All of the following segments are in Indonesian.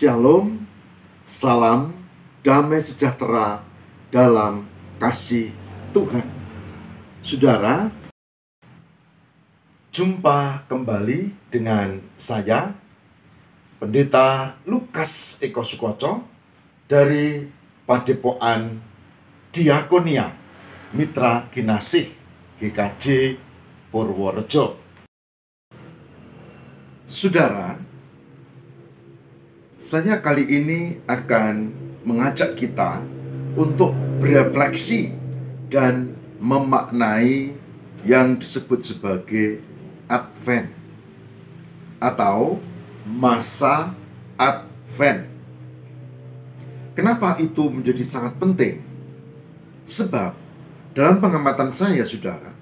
Shalom, salam, damai sejahtera dalam kasih Tuhan. Saudara, jumpa kembali dengan saya, Pendeta Lukas Eko Sukoco dari Padepokan Diakonia Mitra Kinasih GKJ Purworejo. Saudara, saya kali ini akan mengajak kita untuk berefleksi dan memaknai yang disebut sebagai Advent atau masa Advent. Kenapa itu menjadi sangat penting? Sebab dalam pengamatan saya, saudara,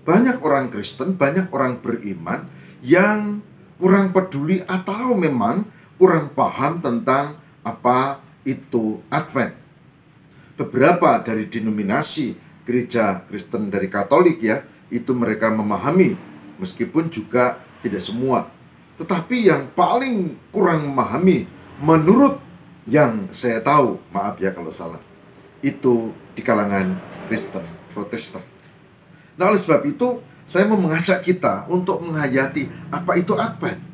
banyak orang Kristen, banyak orang beriman yang kurang peduli atau memang kurang paham tentang apa itu Advent. Beberapa dari denominasi gereja Kristen dari Katolik itu mereka memahami, meskipun juga tidak semua. Tetapi yang paling kurang memahami, menurut yang saya tahu, maaf ya kalau salah, itu di kalangan Kristen Protestan. Nah, oleh sebab itu saya mau mengajak kita untuk menghayati apa itu Advent.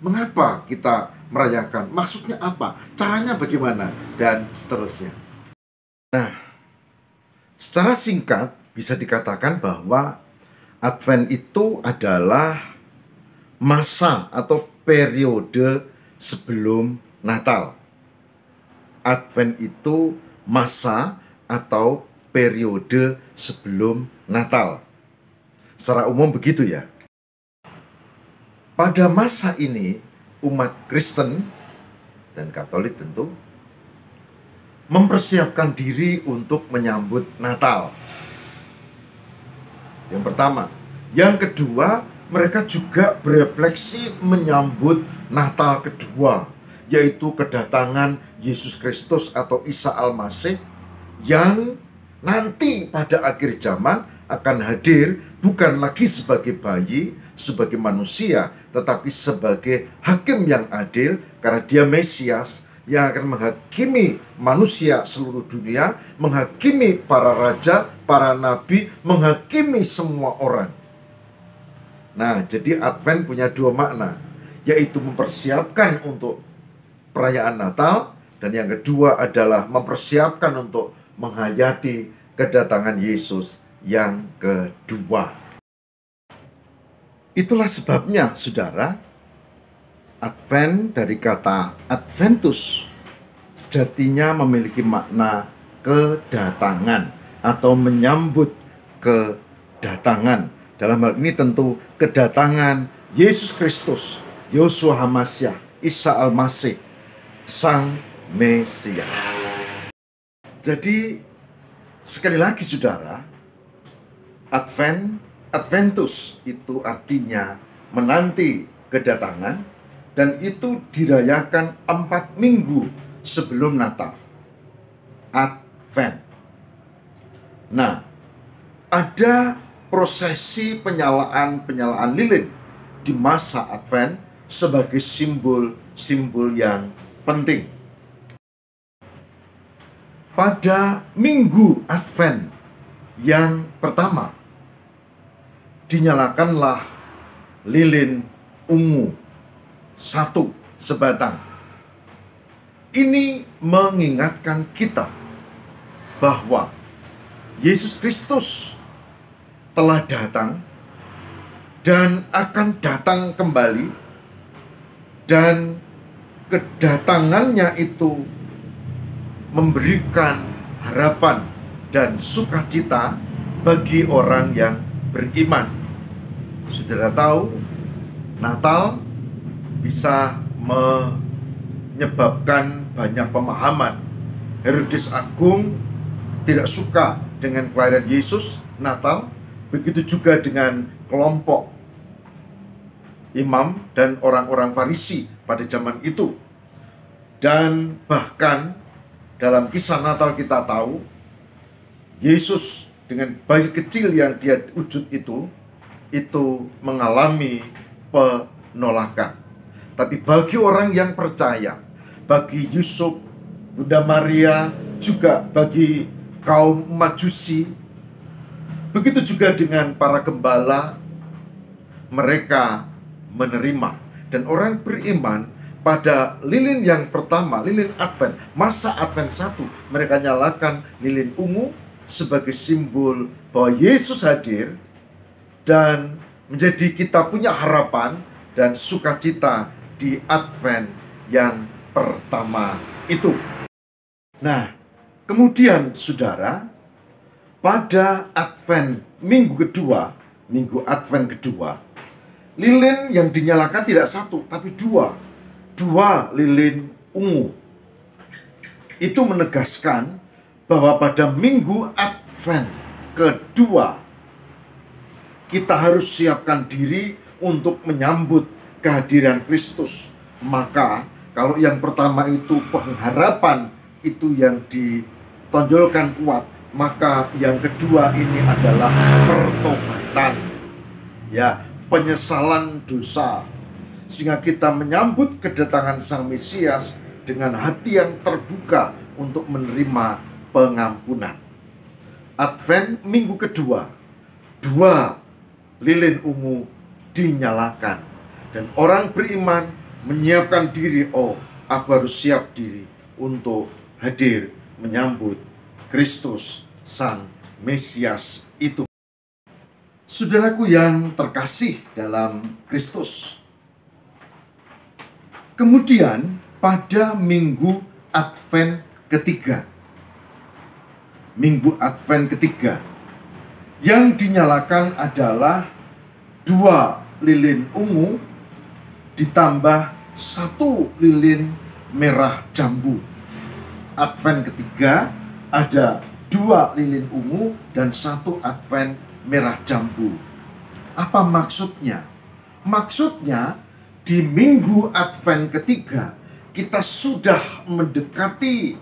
Mengapa kita merayakan? Maksudnya apa? Caranya bagaimana? Dan seterusnya. Nah, secara singkat bisa dikatakan bahwa Advent itu adalah masa atau periode sebelum Natal. Advent itu masa atau periode sebelum Natal. Secara umum begitu ya. Pada masa ini, umat Kristen dan Katolik tentu mempersiapkan diri untuk menyambut Natal. Yang pertama. Yang kedua, mereka juga berefleksi menyambut Natal kedua, yaitu kedatangan Yesus Kristus atau Isa Al-Masih yang nanti pada akhir zaman akan hadir bukan lagi sebagai bayi, sebagai manusia, tetapi sebagai hakim yang adil, karena dia Mesias yang akan menghakimi manusia seluruh dunia, menghakimi para raja, para nabi, menghakimi semua orang. Nah, jadi Advent punya dua makna, yaitu mempersiapkan untuk perayaan Natal, dan yang kedua adalah mempersiapkan untuk menghayati kedatangan Yesus yang kedua. Itulah sebabnya, saudara, Advent dari kata Adventus sejatinya memiliki makna kedatangan atau menyambut kedatangan. Dalam hal ini tentu kedatangan Yesus Kristus, Yeshua HaMashiach, Isa Al-Masih, Sang Mesias. Jadi, sekali lagi saudara, Adventus itu artinya menanti kedatangan, dan itu dirayakan 4 minggu sebelum Natal. Advent. Nah, ada prosesi penyalaan lilin di masa Advent sebagai simbol yang penting. Pada minggu Advent yang pertama, dinyalakanlah lilin ungu 1 sebatang. Ini mengingatkan kita bahwa Yesus Kristus telah datang dan akan datang kembali, dan kedatangannya itu memberikan harapan dan sukacita bagi orang yang beriman. Saudara tahu, Natal bisa menyebabkan banyak pemahaman. Herodes Agung tidak suka dengan kelahiran Yesus Natal, begitu juga dengan kelompok imam dan orang-orang Farisi pada zaman itu. Dan bahkan dalam kisah Natal kita tahu, Yesus dengan bayi kecil yang dia wujud itu mengalami penolakan. tapi bagi orang yang percaya, bagi Yusuf, Bunda Maria, juga bagi kaum Majusi, begitu juga dengan para gembala, mereka menerima. Dan orang beriman pada lilin yang pertama, lilin Advent, masa Advent 1, mereka nyalakan lilin ungu sebagai simbol bahwa Yesus hadir dan menjadi kita punya harapan dan sukacita di Advent yang pertama itu. Nah, kemudian saudara, pada Advent minggu kedua, minggu Advent kedua, lilin yang dinyalakan tidak satu, tapi dua lilin ungu. Itu menegaskan bahwa pada minggu Advent kedua, kita harus siapkan diri untuk menyambut kehadiran Kristus. Maka kalau yang pertama itu pengharapan, itu yang ditonjolkan kuat, maka yang kedua ini adalah pertobatan, ya, penyesalan dosa, sehingga kita menyambut kedatangan Sang Mesias dengan hati yang terbuka untuk menerima pengampunan. Advent minggu kedua, dua lilin ungu dinyalakan, dan orang beriman menyiapkan diri. Oh, aku harus siap diri untuk hadir menyambut Kristus Sang Mesias itu. Saudaraku yang terkasih dalam Kristus, kemudian pada minggu Advent ketiga, minggu Advent ketiga, yang dinyalakan adalah dua lilin ungu ditambah satu lilin merah jambu. Advent ketiga ada dua lilin ungu dan satu Advent merah jambu. Apa maksudnya? Maksudnya di minggu Advent ketiga kita sudah mendekati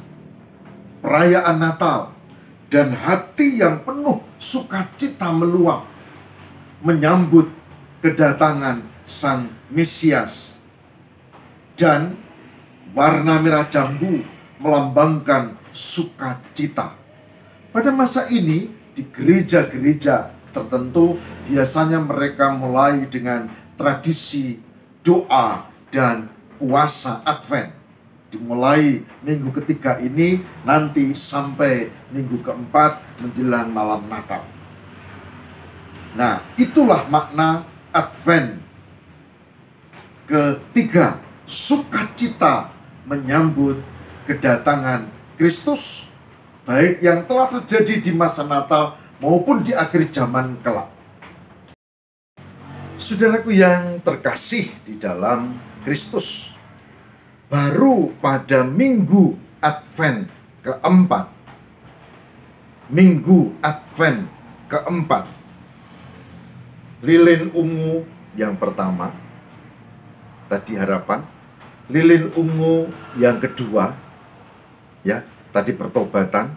perayaan Natal, dan hati yang penuh sukacita meluap menyambut kedatangan Sang Mesias. Dan warna merah jambu melambangkan sukacita. Pada masa ini di gereja-gereja tertentu biasanya mereka mulai dengan tradisi doa dan puasa Advent. Dimulai minggu ketiga ini nanti sampai minggu keempat menjelang malam Natal. Nah, itulah makna Advent ketiga, sukacita menyambut kedatangan Kristus, baik yang telah terjadi di masa Natal maupun di akhir zaman kelak. Saudaraku yang terkasih di dalam Kristus, baru pada minggu Advent keempat, minggu Advent keempat, lilin ungu yang pertama, tadi harapan, lilin ungu yang kedua, ya, tadi pertobatan,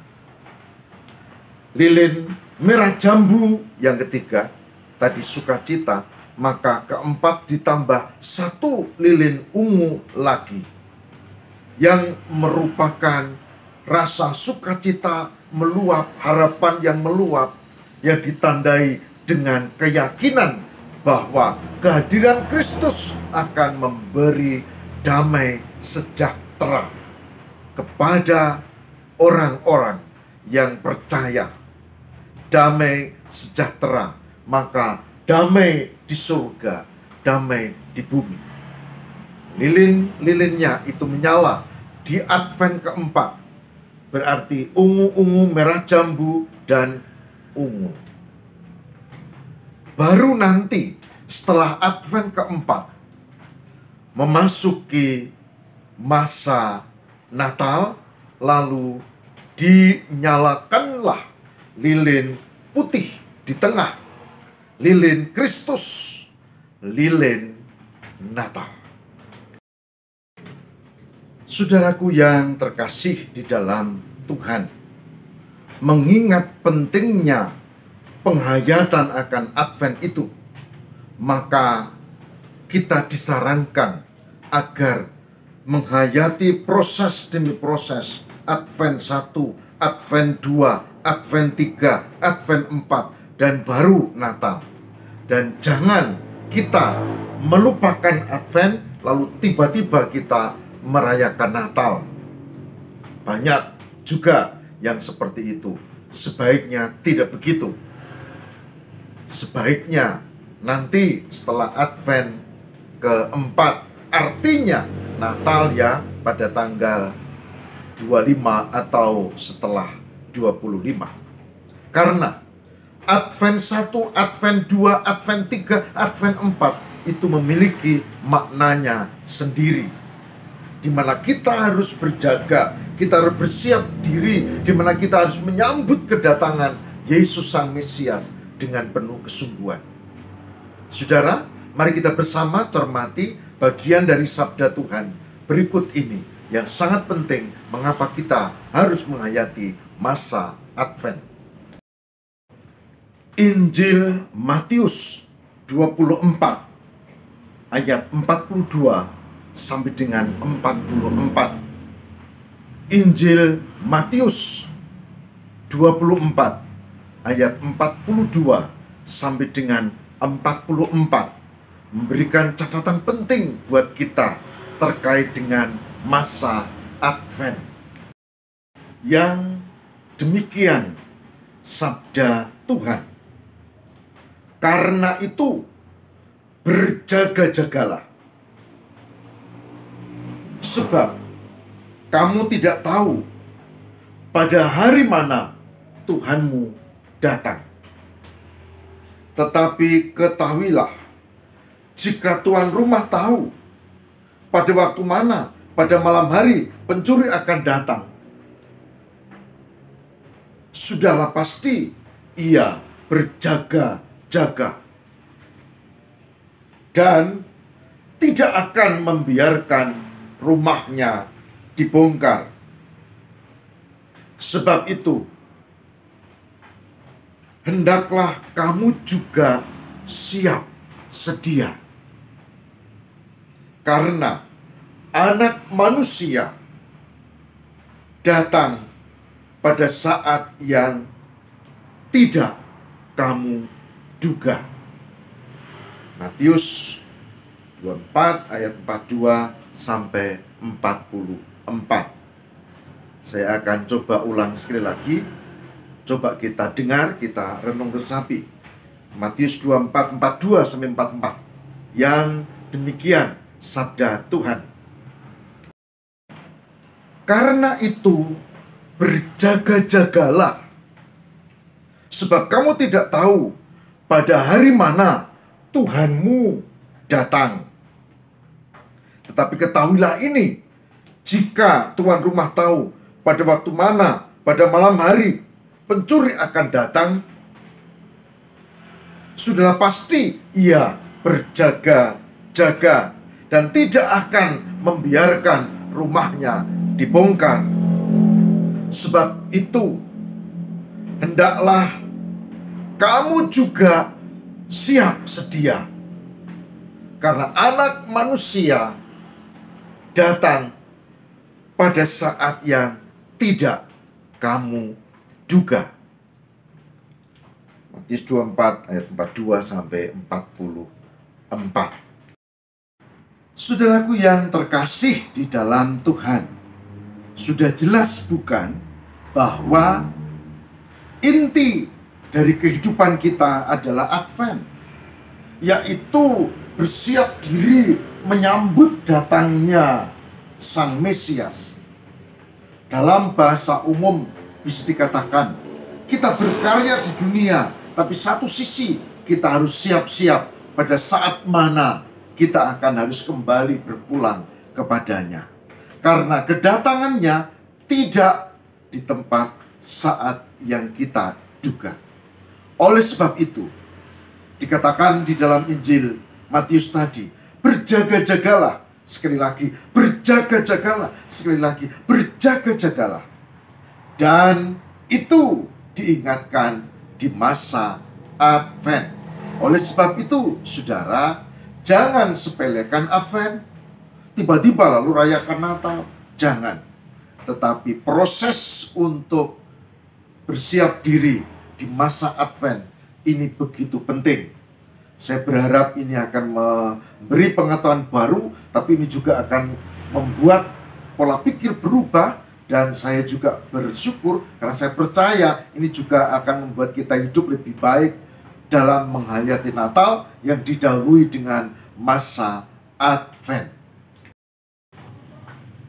lilin merah jambu yang ketiga, tadi sukacita, maka keempat ditambah satu lilin ungu lagi, yang merupakan rasa sukacita meluap, harapan yang meluap, yang ditandai dengan keyakinan bahwa kehadiran Kristus akan memberi damai sejahtera kepada orang-orang yang percaya. Damai sejahtera, maka damai di surga, damai di bumi. Lilin-lilinnya itu menyala di Advent keempat, berarti ungu-ungu, merah jambu, dan ungu. Baru nanti setelah Advent keempat memasuki masa Natal, lalu dinyalakanlah lilin putih di tengah, lilin Kristus, lilin Natal. Saudaraku yang terkasih di dalam Tuhan, mengingat pentingnya penghayatan akan Advent itu, maka kita disarankan agar menghayati proses demi proses Advent 1, Advent 2, Advent 3, Advent 4, dan baru Natal. Dan jangan kita melupakan Advent lalu tiba-tiba kita merayakan Natal. Banyak juga yang seperti itu. Sebaiknya tidak begitu. Sebaiknya nanti setelah Advent keempat, artinya Natal ya pada tanggal 25 atau setelah 25. Karena Advent 1, Advent 2, Advent 3, Advent 4 itu memiliki maknanya sendiri, di mana kita harus berjaga, kita harus bersiap diri, di mana kita harus menyambut kedatangan Yesus Sang Mesias dengan penuh kesungguhan. Saudara, mari kita bersama cermati bagian dari sabda Tuhan berikut ini yang sangat penting mengapa kita harus menghayati masa Advent. Injil Matius 24 ayat 42 sampai dengan 44. Injil Matius 24 ayat 42 sampai dengan 44 memberikan catatan penting buat kita terkait dengan masa Advent. Yang demikian sabda Tuhan. Karena itu berjaga-jagalah, sebab kamu tidak tahu pada hari mana Tuhanmu datang. Tetapi ketahuilah, jika tuan rumah tahu pada waktu mana pada malam hari pencuri akan datang, sudahlah pasti ia berjaga-jaga dan tidak akan membiarkan rumahnya dibongkar. Sebab itu, hendaklah kamu juga siap sedia, karena Anak Manusia datang pada saat yang tidak kamu duga. Matius 24 ayat 42 sampai 44. Saya akan coba ulang sekali lagi. Coba kita dengar, kita renung resapi. Matius 24, 42 sampai 44. Yang demikian sabda Tuhan. Karena itu berjaga-jagalah, sebab kamu tidak tahu pada hari mana Tuhanmu datang. Tetapi ketahuilah ini, jika tuan rumah tahu pada waktu mana pada malam hari pencuri akan datang, sudahlah pasti ia berjaga-jaga dan tidak akan membiarkan rumahnya dibongkar. Sebab itu, hendaklah kamu juga siap sedia, karena Anak Manusia datang pada saat yang tidak kamu duga. Matius 24 ayat 42 sampai 44. Saudaraku yang terkasih di dalam Tuhan, sudah jelas bukan bahwa inti dari kehidupan kita adalah Advent, yaitu bersiap diri menyambut datangnya Sang Mesias. Dalam bahasa umum bisa dikatakan kita berkarya di dunia, tapi satu sisi kita harus siap-siap pada saat mana kita akan harus kembali berpulang kepadanya, karena kedatangannya tidak di tempat saat yang kita duga. Oleh sebab itu, dikatakan di dalam Injil Matius tadi, berjaga-jagalah. Sekali lagi, berjaga-jagalah. Sekali lagi, berjaga-jagalah. Dan itu diingatkan di masa Advent. Oleh sebab itu, saudara, jangan sepelekan Advent. tiba-tiba lalu rayakan Natal. Jangan. Tetapi proses untuk bersiap diri di masa Advent ini begitu penting. Saya berharap ini akan memberi pengetahuan baru, tapi ini juga akan membuat pola pikir berubah. Dan saya juga bersyukur karena saya percaya ini juga akan membuat kita hidup lebih baik dalam menghayati Natal yang didahului dengan masa Advent.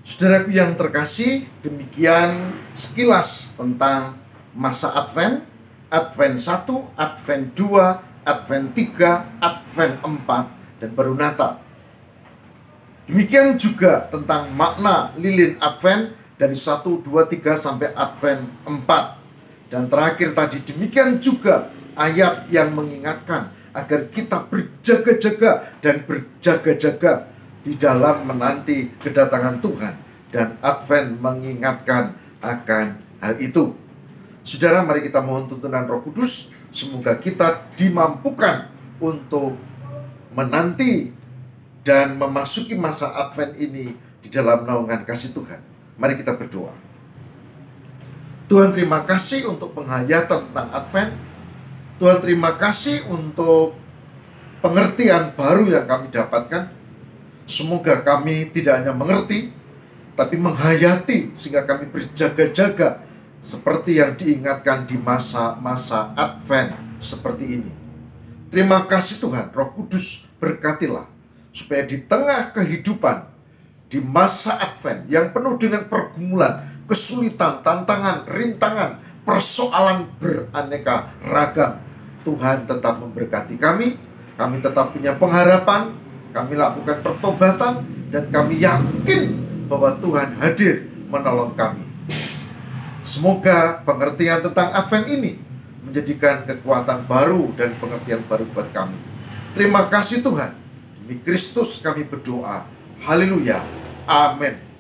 Saudaraku yang terkasih, demikian sekilas tentang masa Advent, Advent 1, Advent 2, Advent 3, Advent 4, dan baru Natal. Demikian juga tentang makna lilin Advent dari 1, 2, 3 sampai Advent 4. Dan terakhir tadi, demikian juga ayat yang mengingatkan agar kita berjaga-jaga dan berjaga-jaga di dalam menanti kedatangan Tuhan. Dan Advent mengingatkan akan hal itu. Saudara, mari kita mohon tuntunan Roh Kudus. Semoga kita dimampukan untuk menanti dan memasuki masa Advent ini di dalam naungan kasih Tuhan. Mari kita berdoa. Tuhan, terima kasih untuk penghayatan tentang Advent. Tuhan, terima kasih untuk pengertian baru yang kami dapatkan. Semoga kami tidak hanya mengerti, tapi menghayati sehingga kami berjaga-jaga seperti yang diingatkan di masa-masa Advent seperti ini. Terima kasih Tuhan, Roh Kudus berkatilah supaya di tengah kehidupan di masa Advent yang penuh dengan pergumulan, kesulitan, tantangan, rintangan, persoalan beraneka ragam, Tuhan tetap memberkati kami tetap punya pengharapan, kami lakukan pertobatan, dan kami yakin bahwa Tuhan hadir menolong kami. Semoga pengertian tentang Advent ini menjadikan kekuatan baru dan pengertian baru buat kami. Terima kasih Tuhan. Demi Kristus kami berdoa. Haleluya. Amin.